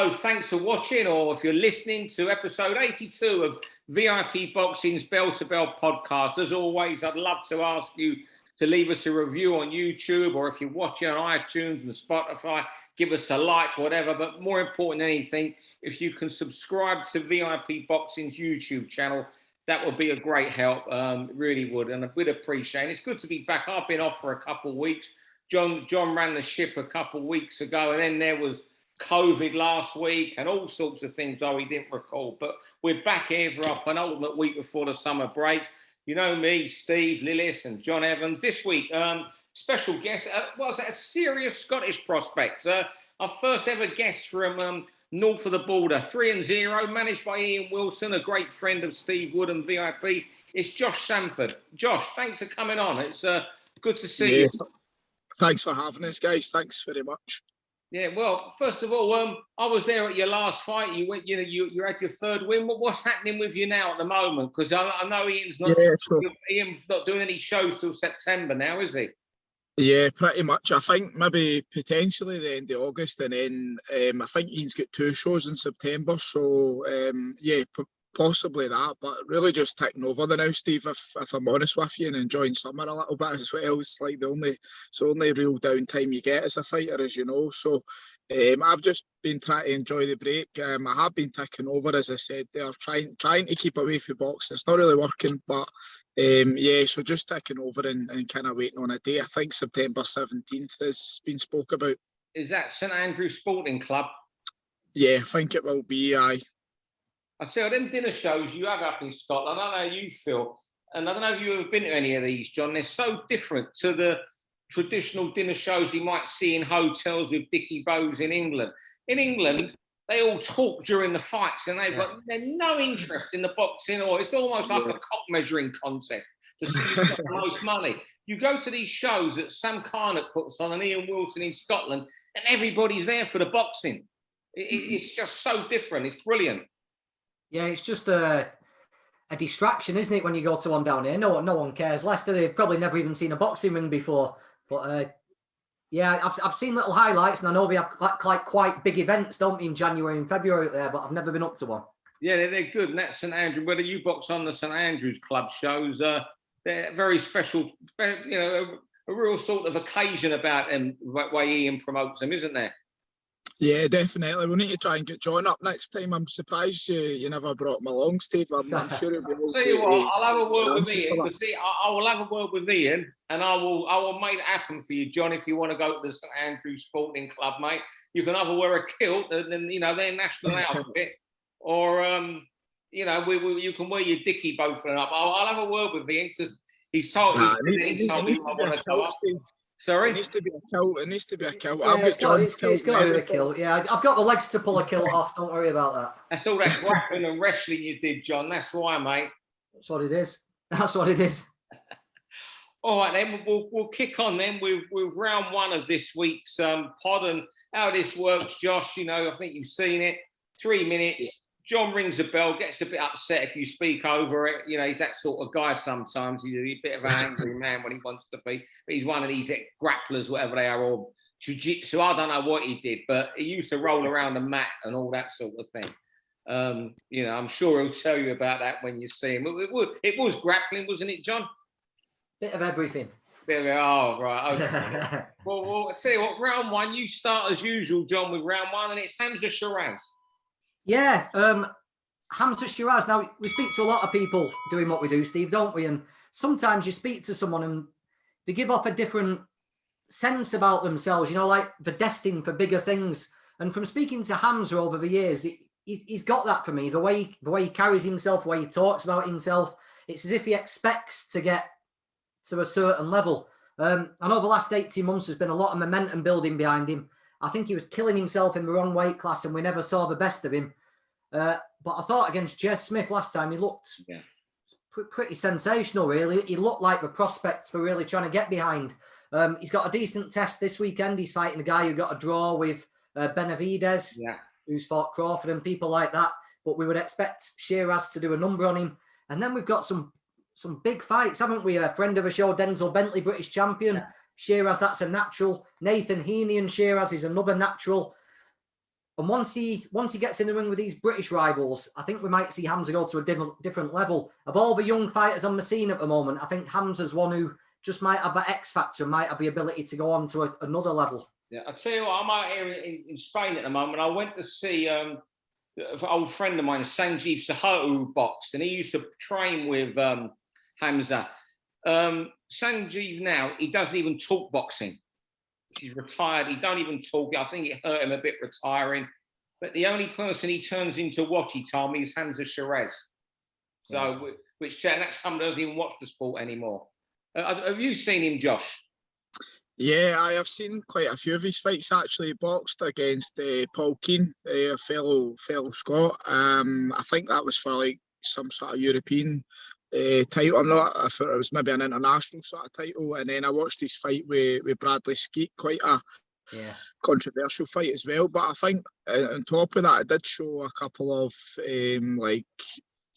Hello, thanks for watching, or if you're listening to episode 82 of VIP Boxing's Bell to Bell podcast. As always, I'd love to ask you to leave us a review on YouTube, or if you're watching on iTunes and Spotify, give us a like, whatever. But more important than anything, if you can subscribe to VIP Boxing's YouTube channel, that would be a great help. Really would, and we'd appreciate it. It's good to be back. I've been off for a couple of weeks. John ran the ship a couple of weeks ago, and then there was COVID last week and all sorts of things we didn't recall. But we're back here for our penultimate week before the summer break. You know me, Steve, Lillis and John Evans. This week, special guest, was a serious Scottish prospect. Our first ever guest from north of the border, 3-0, managed by Ian Wilson, a great friend of Steve Wood and VIP. It's Josh Sandford. Josh, thanks for coming on. It's good to see you. Thanks for having us, guys. Thanks very much. Yeah, well, first of all, I was there at your last fight. You went, you had your third win. What's happening with you now at the moment? Because I know Ian's not doing any shows till September now, is he? Yeah, pretty much. I think maybe potentially the end of August, and then I think Ian's got 2 shows in September. So yeah, possibly that, but really just taking over the now, Steve, if I'm honest with you, and enjoying summer a little bit as well. It's like the only real downtime you get as a fighter, as you know. So I've just been trying to enjoy the break. I have been taking over, as I said there, trying to keep away from boxing. It's not really working, but yeah, so just taking over and kind of waiting on a day. I think September 17th has been spoke about. Is that St Andrews Sporting Club? Yeah, I think it will be, aye. I see, them dinner shows you have up in Scotland, I don't know how you feel, and I don't know if you've ever been to any of these, John. They're so different to the traditional dinner shows you might see in hotels with Dickie Bows in England. In England, they all talk during the fights, and they've got no interest in the boxing, or it's almost like a cock measuring contest to see who's got the most money. You go to these shows that Sam Carnott puts on and Ian Wilson in Scotland, and everybody's there for the boxing. It's just so different. It's brilliant. Yeah, it's just a distraction, isn't it, when you go to one down here? No one cares. Leicester, they've probably never even seen a boxing ring before. But yeah, I've seen little highlights, and I know they have quite big events, don't they, in January and February out there, but I've never been up to one. Yeah, they're good. And that's St Andrews. Whether you box on the St Andrews Club shows, they're very special, you know, a real sort of occasion about them, the way Ian promotes them, isn't there? Yeah, definitely. We need to try and get John up next time. I'm surprised you never brought him along, Steve. I'm sure it'll be all. Tell you what, I'll have a word with Ian. I will have a word with Ian, and I will make it happen for you, John. If you want to go to the St Andrews Sporting Club, mate, you can either wear a kilt, and then their national outfit, or you can wear your Dickie Bow for up. I'll have a word with Ian because he's told me I want to go up. Sorry? It needs to be a kilt. It needs to be a kilt. Yeah, it's got to be a kilt. Yeah, I've got the legs to pull a kilt off. Don't worry about that. That's all that grappling and wrestling you did, John. That's why, mate. That's what it is. That's what it is. All right, then. We'll kick on then with round 1 of this week's pod, and how this works, Josh. I think you've seen it. 3 minutes. John rings a bell, gets a bit upset if you speak over it. He's that sort of guy sometimes. He's a bit of an angry man when he wants to be. But he's one of these grapplers, whatever they are, or jiu-jitsu. I don't know what he did, but he used to roll around the mat and all that sort of thing. I'm sure he'll tell you about that when you see him. It was grappling, wasn't it, John? Bit of everything. Oh, right. Okay. well, I'll tell you what, round 1, you start as usual, John, with round 1, and it's Hamzah Sheeraz. Yeah, Hamzah Sheeraz. Now, we speak to a lot of people doing what we do, Steve, don't we? And sometimes you speak to someone and they give off a different sense about themselves, like they're destined for bigger things. And from speaking to Hamzah over the years, he's got that for me. The way he carries himself, the way he talks about himself, it's as if he expects to get to a certain level. I know the last 18 months there's been a lot of momentum building behind him. I think he was killing himself in the wrong weight class, and we never saw the best of him. But I thought against Jez Smith last time, he looked pretty sensational, really. He looked like the prospects for really trying to get behind. He's got a decent test this weekend. He's fighting a guy who got a draw with Benn, who's fought Crawford and people like that. But we would expect Sheeraz to do a number on him. And then we've got some big fights, haven't we? A friend of the show, Denzel Bentley, British champion. Sheeraz, that's a natural. Nathan Heaney and Sheeraz is another natural. And once he gets in the ring with these British rivals, I think we might see Hamzah go to a different level. Of all the young fighters on the scene at the moment, I think Hamzah's one who just might have that X factor, might have the ability to go on to another level. Yeah, I'll tell you what, I'm out here in Spain at the moment. I went to see an old friend of mine, Sanjeev Sahotra, who boxed, and he used to train with Hamzah. Sanjeev now, he doesn't even talk boxing. He's retired. He don't even talk. I think it hurt him a bit retiring. But the only person he turns into watch, he told me, is Hamzah Sheeraz. So, that's someone who doesn't even watch the sport anymore. Have you seen him, Josh? Yeah, I have seen quite a few of his fights actually. He boxed against Paul Keane, a fellow Scot. I think that was for like some sort of European title. I'm not. I thought it was maybe an international sort of title. And then I watched his fight with Bradley Skeet, quite a controversial fight as well. But I think on top of that, it did show a couple of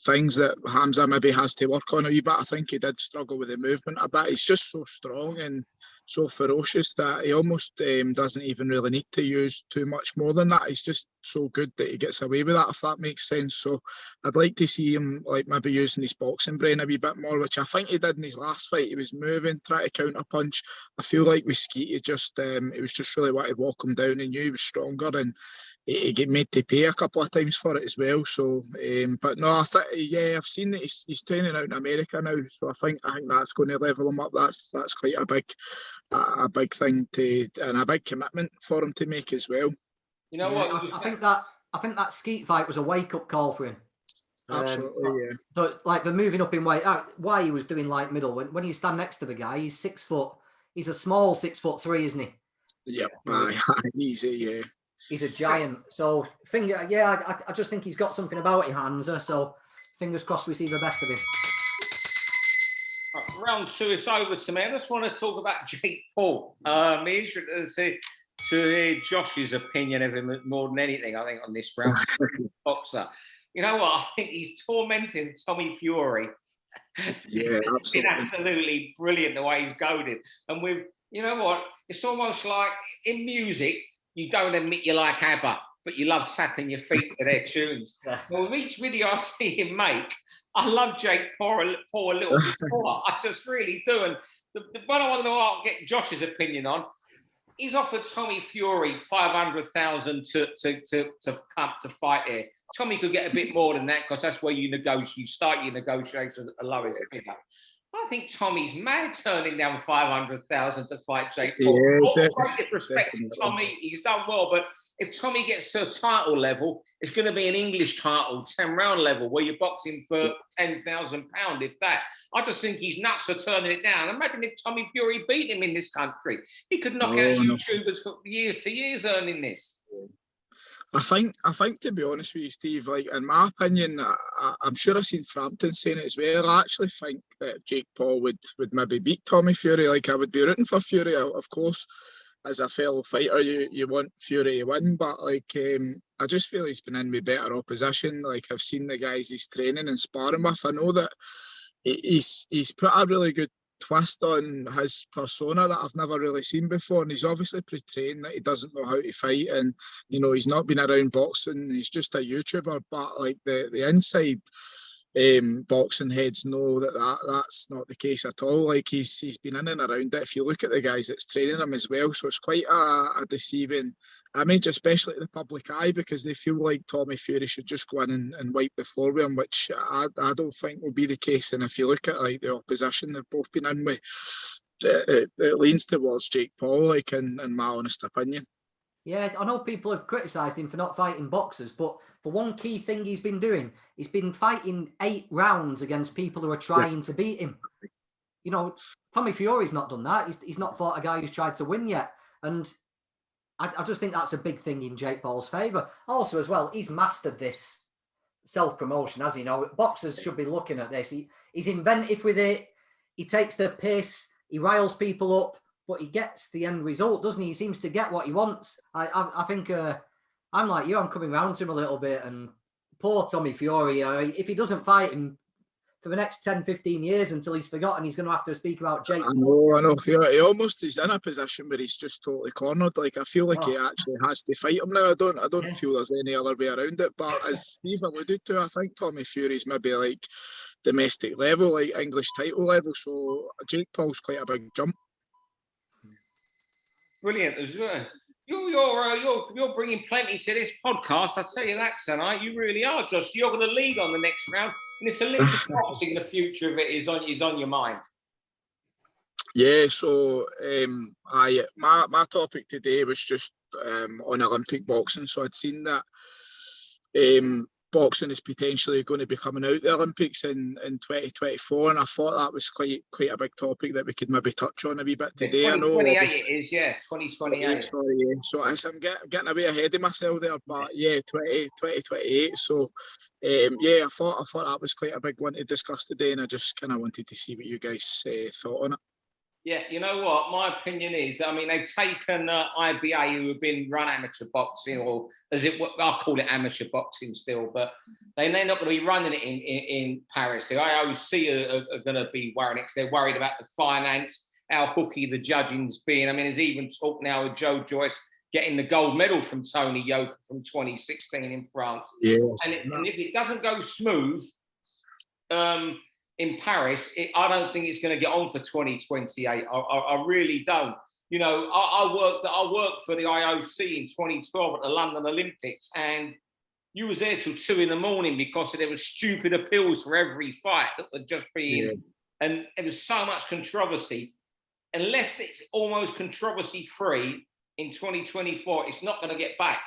things that Hamzah maybe has to work on a wee bit. I think he did struggle with the movement a bit. He's just so strong and so ferocious that he almost doesn't even really need to use too much more than that. He's just so good that he gets away with that, if that makes sense. So I'd like to see him like maybe using his boxing brain a wee bit more, which I think he did in his last fight. He was moving, trying to counter punch. I feel like with Skeet, he was just really wanted to walk him down and knew he was stronger, and he get made to pay a couple of times for it as well. So, but no, I've seen that he's training out in America now. So I think that's going to level him up. That's quite a big thing and a big commitment for him to make as well. You know what? I think that Skeet fight was a wake up call for him. Absolutely, yeah. But like the moving up in weight, why he was doing light middle when you stand next to the guy, he's 6 foot. He's a small 6'3", isn't he? Yep, easy, yeah. He's a giant. So I just think he's got something about it, Hamzah. So fingers crossed we see the best of him. Round 2 is over to me. I just want to talk about Jake Paul. I'm interested to hear Josh's opinion of him more than anything, I think, on this round boxer. You know what? I think he's tormenting Tommy Fury. Yeah, absolutely. It's been absolutely brilliant the way he's goaded. And you know what? It's almost like in music, you don't admit you like ABBA, but you love tapping your feet to their tunes. Well, with each video I see him make, I love Jake Paul a little bit more. I just really do. And the one I want to get Josh's opinion on, he's offered Tommy Fury $500,000 to come to fight here. Tommy could get a bit more than that because that's where you start your negotiations at the lowest figure. I think Tommy's mad turning down $500,000 to fight Jake Paul. All great respect to Tommy, he's done well, but if Tommy gets to a title level, it's going to be an English title, 10-round level, where you're boxing for £10,000, if that. I just think he's nuts for turning it down. Imagine if Tommy Fury beat him in this country. He could knock out YouTubers for years to years earning this. I think to be honest with you, Steve, like in my opinion, I'm sure I've seen Frampton saying it as well. I actually think that Jake Paul would maybe beat Tommy Fury. Like I would be rooting for Fury, of course. As a fellow fighter, you want Fury to win, but like I just feel he's been in with better opposition. Like I've seen the guys he's training and sparring with. I know that he's put a really good twist on his persona that I've never really seen before, and he's obviously portraying that he doesn't know how to fight, and he's not been around boxing. He's just a YouTuber, but like the inside boxing heads know that's not the case at all. Like he's been in and around it. If you look at the guys that's training him as well, so it's quite a deceiving image, especially to the public eye, because they feel like Tommy Fury should just go in and wipe the floor with him, which I don't think will be the case. And if you look at like the opposition they've both been in with, it leans towards Jake Paul, like in my honest opinion. Yeah, I know people have criticised him for not fighting boxers, but for one key thing he's been doing, he's been fighting 8 rounds against people who are trying to beat him. Tommy Fury's not done that. He's not fought a guy who's tried to win yet. And I just think that's a big thing in Jake Paul's favour. Also, as well, he's mastered this self-promotion, as you know. Boxers should be looking at this. He's inventive with it. He takes the piss. He riles people up. But he gets the end result, doesn't he? He seems to get what he wants. I think I'm like you. I'm coming round to him a little bit. And poor Tommy Fury, if he doesn't fight him for the next 10, 15 years until he's forgotten. He's going to have to speak about Jake. I know. He almost is in a position where he's just totally cornered. Like, I feel like he actually has to fight him now. I don't feel there's any other way around it. But as Steve alluded to, I think Tommy Fury's maybe like domestic level, like English title level. So Jake Paul's quite a big jump. Brilliant as well. You're bringing plenty to this podcast. I tell you that tonight. You really are, Josh. You're going to lead on the next round, and it's Olympic boxing. The future of it is on your mind. Yeah. So my topic today was just on Olympic boxing. So I'd seen that boxing is potentially going to be coming out the Olympics in 2024, and I thought that was quite a big topic that we could maybe touch on a wee bit today. 2028 it is, 2028. Sorry, so I'm getting a bit ahead of myself there, but 2028. So I thought that was quite a big one to discuss today, and I just kind of wanted to see what you guys thought on it. Yeah, you know what? My opinion is, I mean, they've taken IBA, who have been run amateur boxing, or I call it amateur boxing still, but they're not going to be running it in Paris. The IOC are going to be worried because they're worried about the finance, how hooky the judging's been. I mean, there's even talk now of Joe Joyce getting the gold medal from Tony Yoka from 2016 in France. Yeah. And if it doesn't go smooth, in Paris, I don't think it's going to get on for 2028. I really don't. You know, I worked for the IOC in 2012 at the London Olympics, and you was there till 2 a.m. because there was stupid appeals for every fight that would just be in. And there was so much controversy. Unless it's almost controversy-free in 2024, it's not going to get back.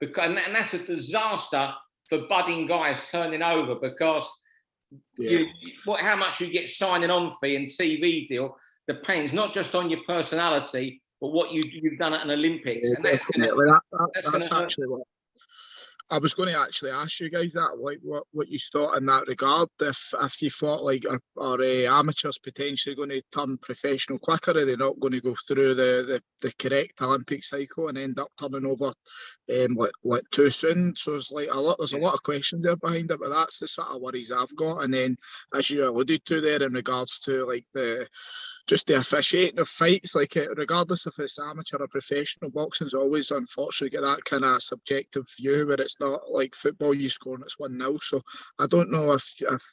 And that's a disaster for budding guys turning over, because how much you get signing on fee and TV deal depends not just on your personality, but what you've done at an Olympics. And that's actually what I was going to actually ask you guys, that like what you thought in that regard. If you thought like are amateurs potentially going to turn professional quicker, are they not going to go through the correct Olympic cycle and end up turning over like too soon? So it's like there's a lot of questions there behind it, but that's the sort of worries I've got. And then, as you alluded to there, in regards to like the officiating of fights, like regardless if it's amateur or professional, boxing's always unfortunately get that kind of subjective view where it's not like football, you score and it's 1-0. So I don't know if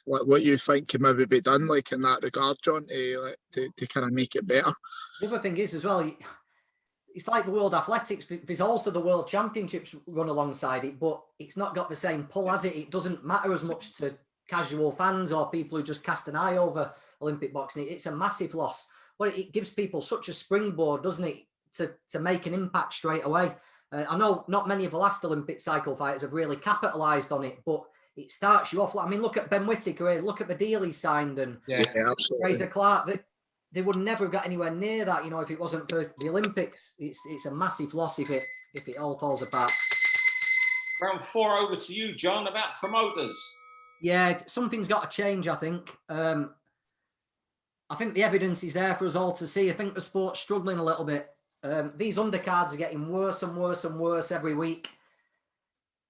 like what you think can maybe be done like in that regard, John, to kind of make it better. The other thing is as well, it's like the World Athletics. There's also the World Championships run alongside it, but it's not got the same pull, has it? It doesn't matter as much to casual fans or people who just cast an eye over Olympic boxing. It's a massive loss, but it gives people such a springboard, doesn't it, to make an impact straight away. I know not many of the last Olympic cycle fighters have really capitalised on it, but it starts you off. I mean, look at Ben Whittaker, look at the deal he signed, and absolutely. Fraser Clark. They would never have got anywhere near that, you know, if it wasn't for the Olympics. It's a massive loss if it all falls apart. Round 4 over to you, John, about promoters. Yeah, something's got to change, I think. I think the evidence is there for us all to see. I think the sport's struggling a little bit. These undercards are getting worse and worse and worse every week.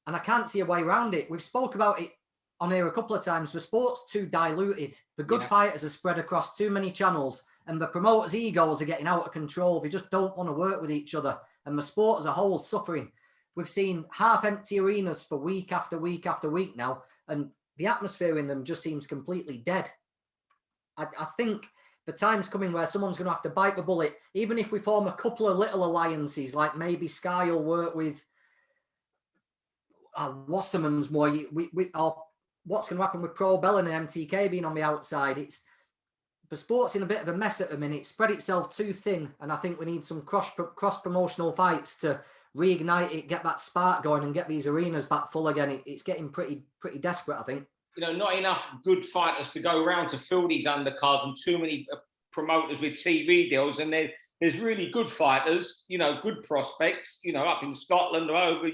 And I can't see a way around it. We've spoke about it on here a couple of times. The sport's too diluted. The good fighters are spread across too many channels, and the promoters' egos are getting out of control. They just don't want to work with each other. And the sport as a whole is suffering. We've seen half-empty arenas for week after week after week now, and the atmosphere in them just seems completely dead. I think the time's coming where someone's going to have to bite the bullet, even if we form a couple of little alliances, like maybe Sky will work with Wasserman's more. Or what's going to happen with Pro Bell and MTK being on the outside? The sport's in a bit of a mess at the minute. It's spread itself too thin, and I think we need some cross-promotional fights to reignite it, get that spark going, and get these arenas back full again. It's getting pretty desperate, I think. You know, not enough good fighters to go around to fill these undercards, and too many promoters with TV deals. And there's really good fighters, you know, good prospects, you know, up in Scotland or over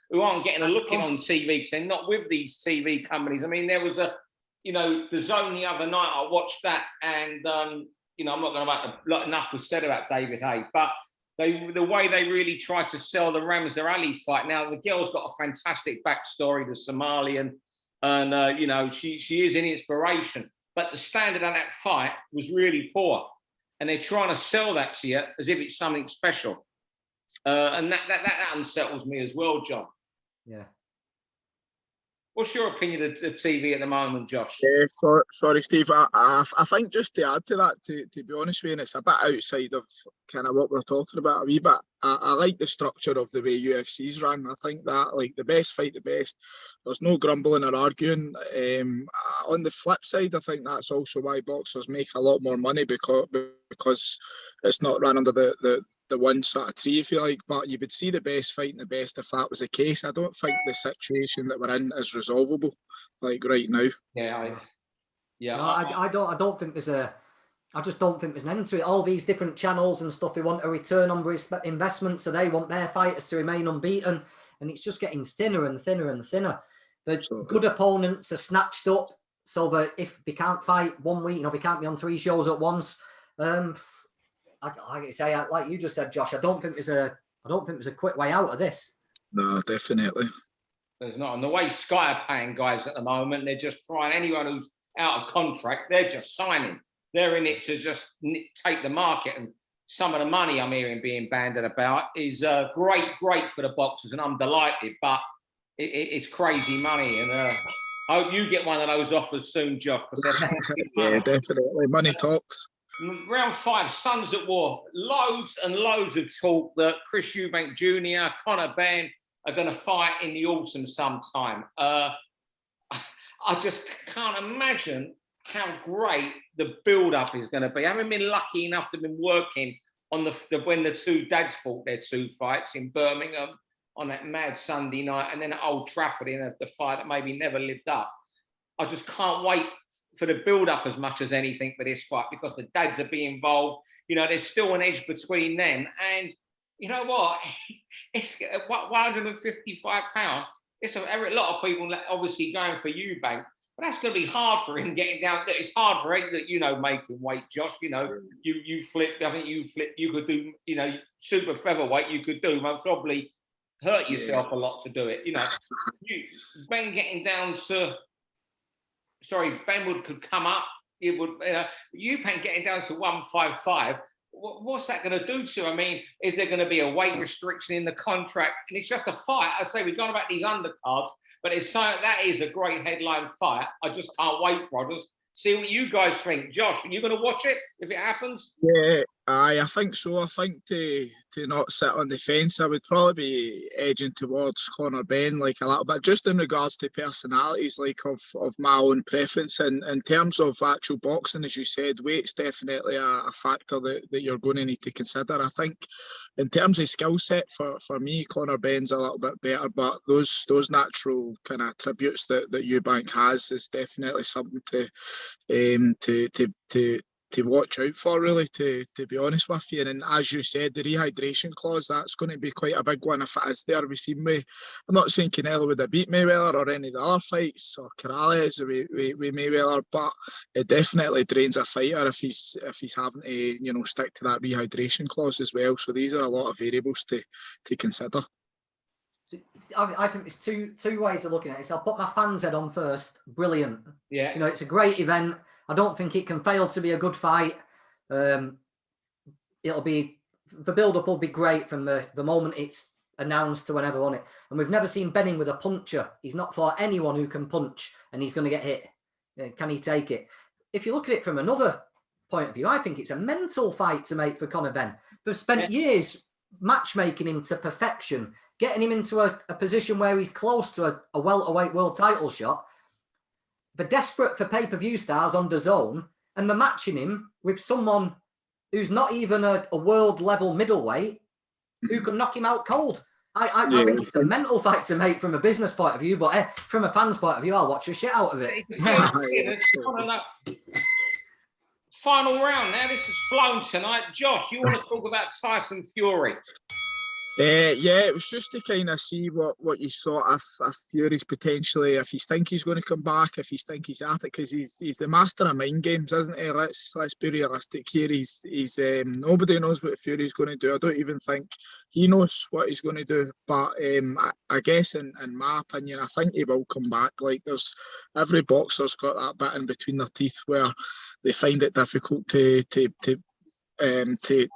who aren't getting a look in on TV because they're not with these TV companies. I mean, there was the Zone the other night. I watched that, and I'm not going to enough was said about David Hay, but the way they really tried to sell the Ramzah Ali fight. Now the girl's got a fantastic backstory, the Somalian. and you know, she is an inspiration. But the standard of that fight was really poor, and they're trying to sell that to you as if it's something special, and that unsettles me as well, John. Yeah. What's your opinion of the TV at the moment, Josh? Yeah, sorry, Steve. I think just to add to that, to be honest with you, and it's a bit outside of kind of what we're talking about a wee bit. I like the structure of the way UFC's run. I think that, like, the best fight the best. There's no grumbling or arguing. On the flip side, I think that's also why boxers make a lot more money because it's not run under the one sort of tree, if you like. But you would see the best fighting the best if that was the case. I don't think the situation that we're in is resolvable, like, right now. Yeah, I don't think there's a. I just don't think there's an end to it. All these different channels and stuff, they want a return on investment, so they want their fighters to remain unbeaten, and it's just getting thinner and thinner and thinner. The good opponents are snatched up so that if they can't fight 1 week, you know, they can't be on 3 shows at once. Like I say, like you just said, Josh, I don't think there's a quick way out of this. No, definitely. There's not. And the way Sky are paying guys at the moment, they're just trying, anyone who's out of contract, they're just signing. They're in it to just take the market. And some of the money I'm hearing being bandied about is great for the boxers, and I'm delighted, but it's crazy money. And I hope you get one of those offers soon, Josh. Yeah, definitely. Money talks. Round 5, Sons at War. Loads and loads of talk that Chris Eubank Jr., Conor Benn are going to fight in the autumn sometime. I just can't imagine how great the build-up is going to be. I haven't been lucky enough to have been working on when the two dads fought their 2 fights in Birmingham on that mad Sunday night, and then at Old Trafford in the fight that maybe never lived up. I just can't wait for the build-up as much as anything for this fight, because the dads are being involved. You know, there's still an edge between them. And you know what? It's £155. It's a lot of people obviously going for Eubank, but that's going to be hard for him getting down. It's hard for him that, you know, making weight, Josh. You know, you flip. I think you flip. You could do, you know, super featherweight. You could do. Most probably hurt yourself a lot to do it. You know, Ben getting down to. Sorry, Ben could come up. It would. Eubank getting down to 155. What's that going to do to? I mean, is there going to be a weight restriction in the contract? And it's just a fight. I say we've gone about these undercards, but that is a great headline fight. I just can't wait for it. I'll just see what you guys think. Josh, are you going to watch it if it happens? Yeah, I think so. I think to not sit on the fence, I would probably be edging towards Conor Benn, like, a little bit, just in regards to personalities, like, of my own preference. And in terms of actual boxing, as you said, weight's definitely a factor that you're going to need to consider. I think in terms of skill set, for me, Conor Benn's a little bit better, but those natural kind of attributes that Eubank has is definitely something to watch out for, really, to be honest with you. And as you said, the rehydration clause, that's going to be quite a big one if it is there. We've seen I'm not saying Canelo would have beat Mayweather or any of the other fights, or Corrales with Mayweather, but it definitely drains a fighter if he's having to, you know, stick to that rehydration clause as well. So these are a lot of variables to consider. I think there's two ways of looking at it. So I'll put my fans' head on first. Brilliant. Yeah. You know, it's a great event. I don't think it can fail to be a good fight. The build-up will be great from the moment it's announced to whenever on it. And we've never seen Benn with a puncher. He's not fought anyone who can punch, and he's going to get hit. Can he take it? If you look at it from another point of view, I think it's a mental fight to make for Conor Benn. They've spent years matchmaking him to perfection, getting him into a position where he's close to a welterweight world title shot. They're desperate for pay-per-view stars on DAZN, and they're matching him with someone who's not even a world-level middleweight who can knock him out cold. I think it's a mental fight to make from a business point of view, but from a fan's point of view, I'll watch the shit out of it. Final round now. This is flown tonight. Josh, you want to talk about Tyson Fury? Yeah, it was just to kind of see what you thought if Fury's potentially, if you think he's going to come back, if you think he's at it, because he's the master of mind games, isn't he? Let's be realistic here. He's nobody knows what Fury's going to do. I don't even think he knows what he's going to do. But I guess in my opinion, I think he will come back. Like there's every boxer's got that bit in between their teeth where they find it difficult to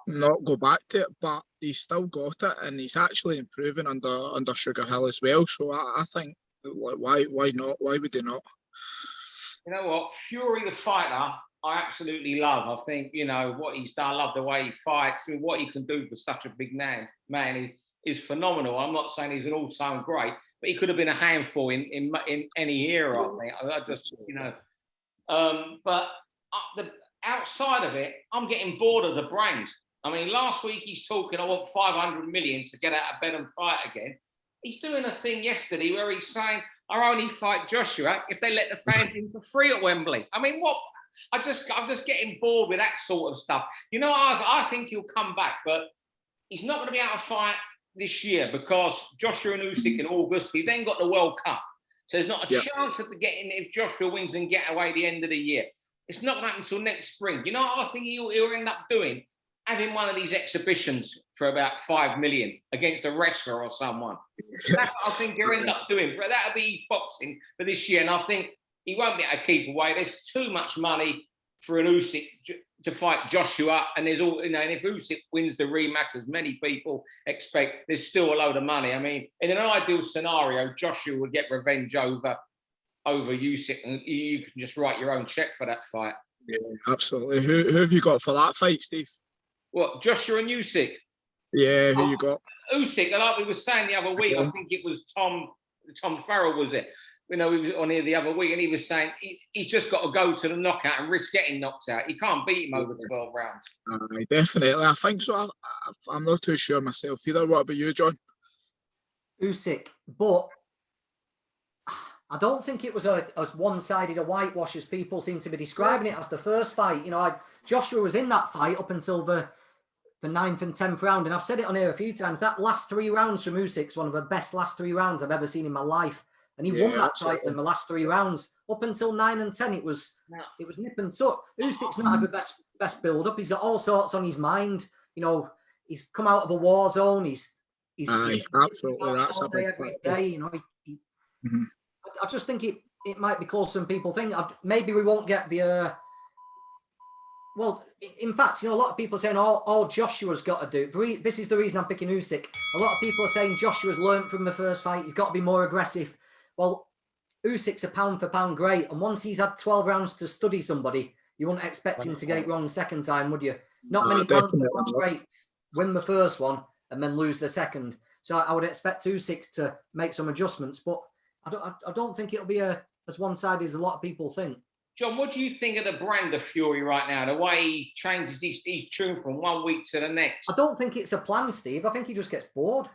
not go back to it, but he's still got it, and he's actually improving under Sugar Hill as well. So I think why not? Why would they not? You know what, Fury the fighter, I absolutely love. I think what he's done. I love the way he fights. I mean, what he can do for such a big man is phenomenal. I'm not saying he's an all-time great, but he could have been a handful in any era. I think. I just but the outside of it, I'm getting bored of the brand. I mean, last week he's talking, I want 500 million to get out of Benn and fight again. He's doing a thing yesterday where he's saying, I only fight Joshua if they let the fans in for free at Wembley. I mean, what? I'm just getting bored with that sort of stuff. I think he'll come back, but he's not going to be able to fight this year because Joshua and Usyk in August, he then got the World Cup. So there's not a chance of getting if Joshua wins and get away the end of the year. It's not going to happen until next spring. You know what I think he'll end up doing? Having one of these exhibitions for about 5 million against a wrestler or someone. That's what I think he'll end up doing. That'll be his boxing for this year. And I think he won't be able to keep away. There's too much money for an Usyk to fight Joshua. And there's and if Usyk wins the rematch, as many people expect, there's still a load of money. I mean, in an ideal scenario, Joshua would get revenge over Usyk, and you can just write your own check for that fight. Yeah, absolutely. Who have you got for that fight, Steve? What, Joshua and Usyk? Yeah, who you got? Usyk, like we were saying the other week, I think it was Tom Farrell, was it? We was on here the other week, and he was saying he's just got to go to the knockout and risk getting knocked out. He can't beat him over 12 rounds. Definitely, I think so. I'm not too sure myself either. What about you, John? Usyk, but I don't think it was as one-sided a whitewash as people seem to be describing it as the first fight. Joshua was in that fight up until the 9th and 10th round, and I've said it on here a few times. That last 3 rounds from Usyk's one of the best last 3 rounds I've ever seen in my life, and he won that fight in the last 3 rounds. Up until 9 and 10, it was nip and tuck. Usyk's not had the best build-up. He's got all sorts on his mind. He's come out of a war zone. He's absolutely. That's a big day. I just think it might be closer than people think. Maybe we won't get the... well, in fact, a lot of people are saying all Joshua's got to do. This is the reason I'm picking Usyk. A lot of people are saying Joshua's learned from the first fight. He's got to be more aggressive. Well, Usyk's a pound for pound great. And once he's had 12 rounds to study somebody, you wouldn't expect him to get it wrong the second time, would you? Not many pound for pound greats win the first one and then lose the second. So I would expect Usyk to make some adjustments. But I don't think it'll be as one-sided as a lot of people think. John, what do you think of the brand of Fury right now? The way he changes his tune from one week to the next? I don't think it's a plan, Steve. I think he just gets bored.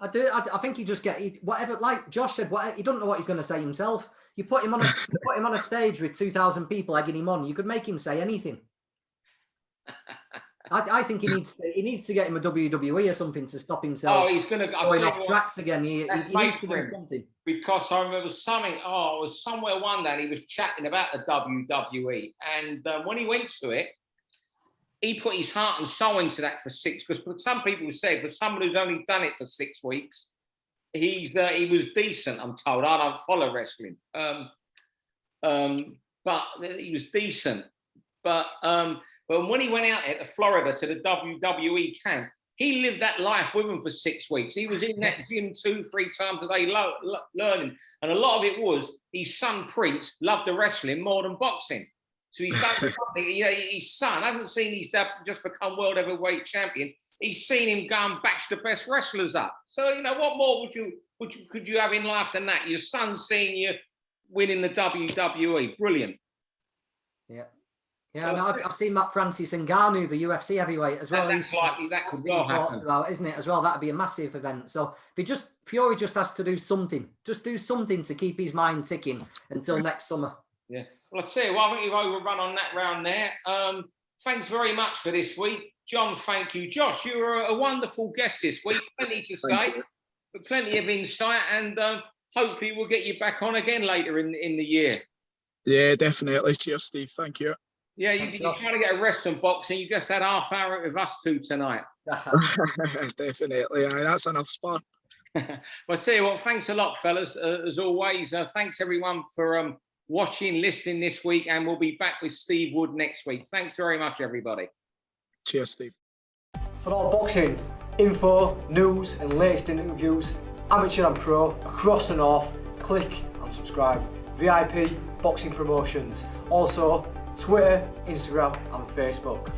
I do. I think he just whatever. Like Josh said, he doesn't know what he's going to say himself. You put him on a stage with 2,000 people egging him on. You could make him say anything. I think he needs to get him a WWE or something to stop himself. Oh, he's going off tracks again. He needs to do something. Because I remember something. It was somewhere one day and he was chatting about the WWE, and when he went to it, he put his heart and soul into that for 6. Because some people say for someone who's only done it for 6 weeks, he was decent. I'm told. I don't follow wrestling, but he was decent. But when he went out to Florida to the WWE camp, he lived that life with them for 6 weeks. He was in that gym 2-3 times a day learning. And a lot of it was his son, Prince, loved the wrestling more than boxing. So he's done something. His son hasn't seen his dad just become world heavyweight champion. He's seen him go and bash the best wrestlers up. So, what more could you have in life than that? Your son seeing you winning the WWE. Brilliant. Yeah. Yeah, I've seen Matt Francis and Ngannou, the UFC heavyweight, as well. That's likely that could well happen, about, isn't it? As well, that'd be a massive event. So Fury just has to do something. Just do something to keep his mind ticking until next summer. Yeah. Well, I tell you what, I think you've overrun on that round there. Thanks very much for this week, John, thank you. Josh, you were a wonderful guest this week. Plenty to say, but plenty of insight, and hopefully we'll get you back on again later in the year. Yeah, definitely. Cheers, Steve. Thank you. Yeah, you're trying to get a rest from boxing. You just had half hour with us two tonight. Definitely. That's enough spark. Well, I tell you what, thanks a lot, fellas. As always, thanks everyone for watching, listening this week, and we'll be back with Steve Wood next week. Thanks very much, everybody. Cheers, Steve. For all boxing info, news, and latest interviews, amateur and pro, across the north, click and subscribe. VIP Boxing Promotions. Also, Twitter, Instagram, and Facebook.